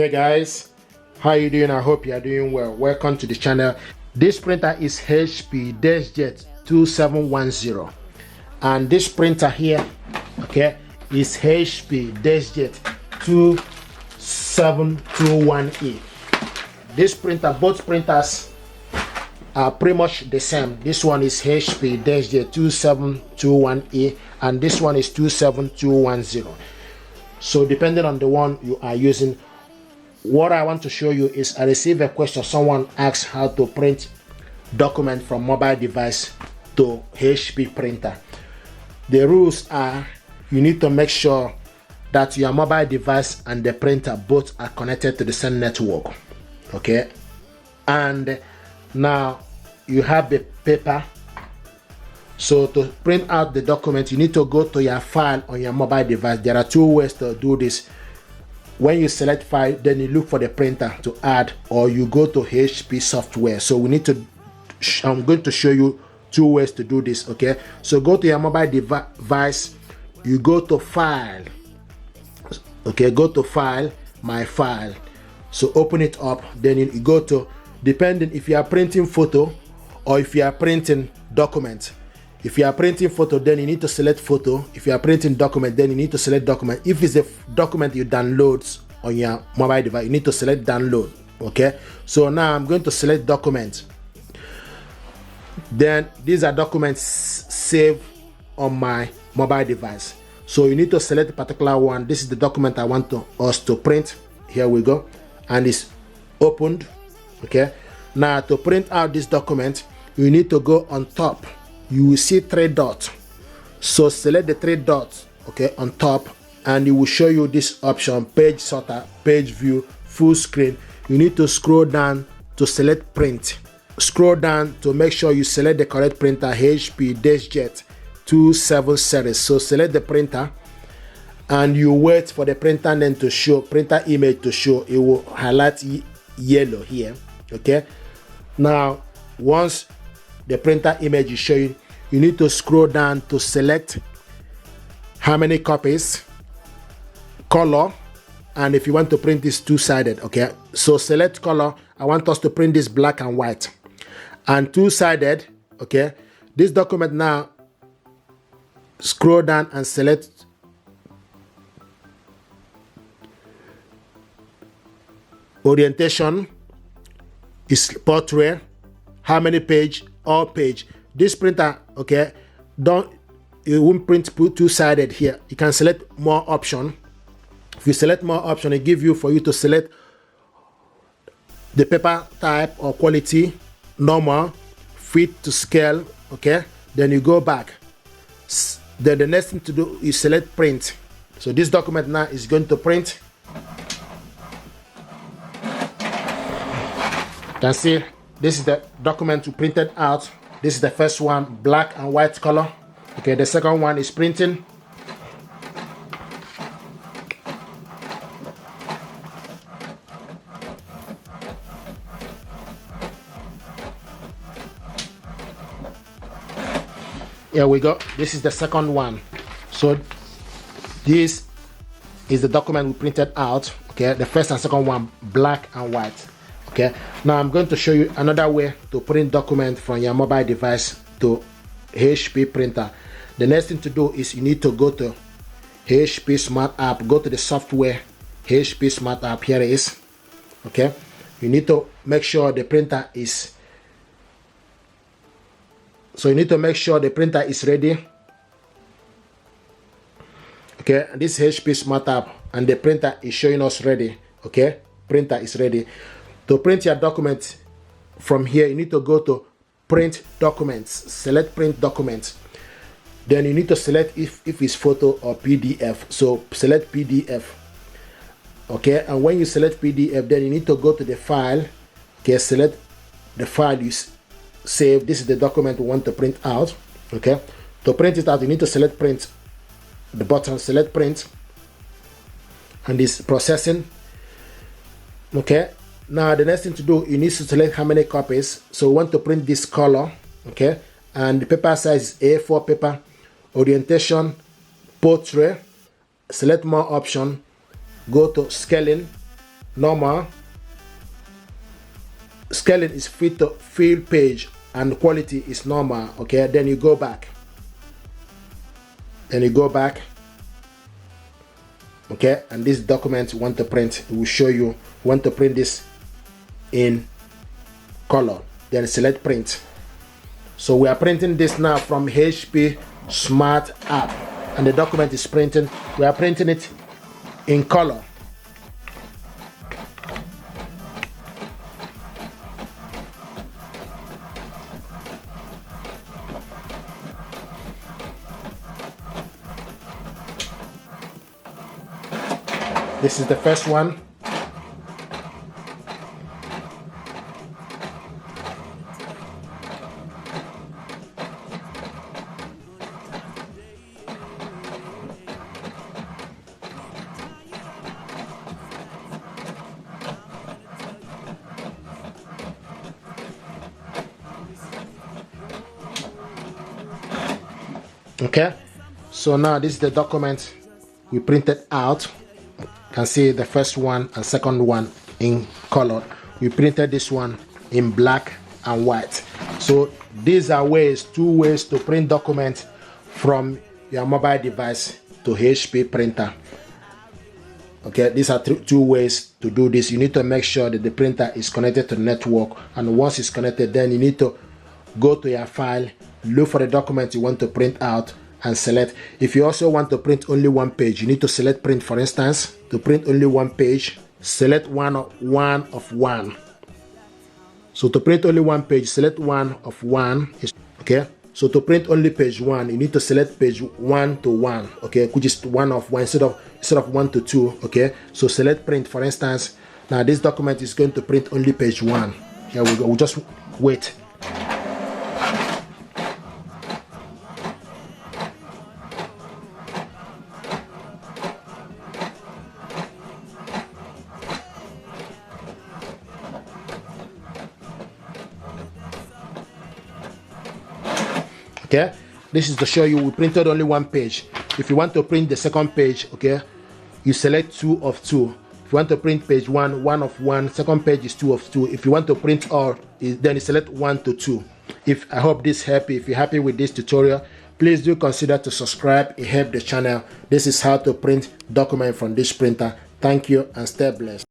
Hey guys, how you doing? I hope you are doing well. Welcome to the channel. This printer is HP DeskJet 2710, and this printer here, okay, is HP DeskJet 2721E. This printer, both printers are pretty much the same. This one is HP DeskJet 2721E and this one is 27210. So depending on the one you are using, what I want to show you is I received a question. Someone asked how to print document from mobile device to HP printer. The rules are you need to make sure that your mobile device and the printer both are connected to the same network, okay? And now you have the paper. So to print out the document, you need to go to your file on your mobile device. There are two ways to do this. When you select file, then you look for the printer to add, or you go to HP software. So we need to, I'm going to show you two ways to do this, okay? So go to your mobile device, you go to file, okay, go to file, my file. So open it up, then you go to, depending if you are printing photo or if you are printing document. If you are printing photo, then you need to select photo. If you are printing document, then you need to select document. If it's a document you download on your mobile device, you need to select download, okay? So now I'm going to select document. Then these are documents saved on my mobile device. So you need to select a particular one. This is the document I want us to print. Here we go. And it's opened, okay? Now to print out this document, you need to go on top. You will see three dots. So select the three dots, okay, on top, and it will show you this option: page sorter, page view, full screen. You need to scroll down to select print. Scroll down to make sure you select the correct printer, HP DeskJet 27 series. So select the printer and you wait for the printer name to show, printer image to show. It will highlight yellow here, okay? Now once the printer image is showing, you need to scroll down to select how many copies, color, and if you want to print this two-sided, okay? So select color. I want us to print this black and white, and two-sided, okay? This document now, scroll down and select orientation is portrait. How many page? All page. This printer, okay, it won't print two-sided here. You can select more option. If you select more option, it gives you for you to select the paper type or quality, normal, fit to scale, okay? Then you go back. Then the next thing to do is select print. So this document now is going to print. You can see this is the document we printed out. This is the first one, black and white color. Okay, the second one is printing. Here we go. This is the second one. So this is the document we printed out. Okay, the first and second one, black and white. Okay, now I'm going to show you another way to print document from your mobile device to HP printer. The next thing to do is you need to go to HP Smart App, go to the software, HP Smart App, here it is. Okay, you need to make sure the printer is, so you need to make sure the printer is ready. Okay, this is HP Smart App and the printer is showing us ready. Okay, printer is ready. To print your document from here, you need to go to print documents, select print documents. Then you need to select if it's photo or PDF. So select PDF. Okay, and when you select PDF, then you need to go to the file. Okay, select the file you save. This is the document we want to print out. Okay, to print it out, you need to select print, the button, select print, and this processing. Okay. Now the next thing to do, you need to select how many copies. So we want to print this color, okay? And the paper size is A4 paper, orientation, portrait, select more option, go to scaling. normal, scaling is fit to fill page, and quality is normal. Okay, then you go back, okay, and this document you want to print, it will show you want to print this in color, then select print. So we are printing this now from HP Smart app, and the document is printing. We are printing it in color. This is the first one. Okay, so now this is the document we printed out. You can see the first one and second one in color. We printed this one in black and white. So these are two ways to print documents from your mobile device to HP printer. Okay, these are two ways to do this. You need to make sure that the printer is connected to the network, and once it's connected, then you need to go to your file, look for the document you want to print out, and select. If you also want to print only one page, you need to select print. For instance, to print only one page, select one of one. So to print only one page, select one of one. Okay, so to print only page 1, you need to select page 1 to 1, okay, which is 1 of 1 instead of 1 to 2. Okay, so select print. For instance, now this document is going to print only page 1. Here we go. We'll just wait. Okay, this is to show you we printed only one page. If you want to print the second page, okay, you select 2 of 2. If you want to print page 1, 1 of 1, second page is 2 of 2. If you want to print all, then you select 1 to 2. I hope this helped you. If you're happy with this tutorial, please do consider to subscribe. It helps the channel. This is how to print document from this printer. Thank you and stay blessed.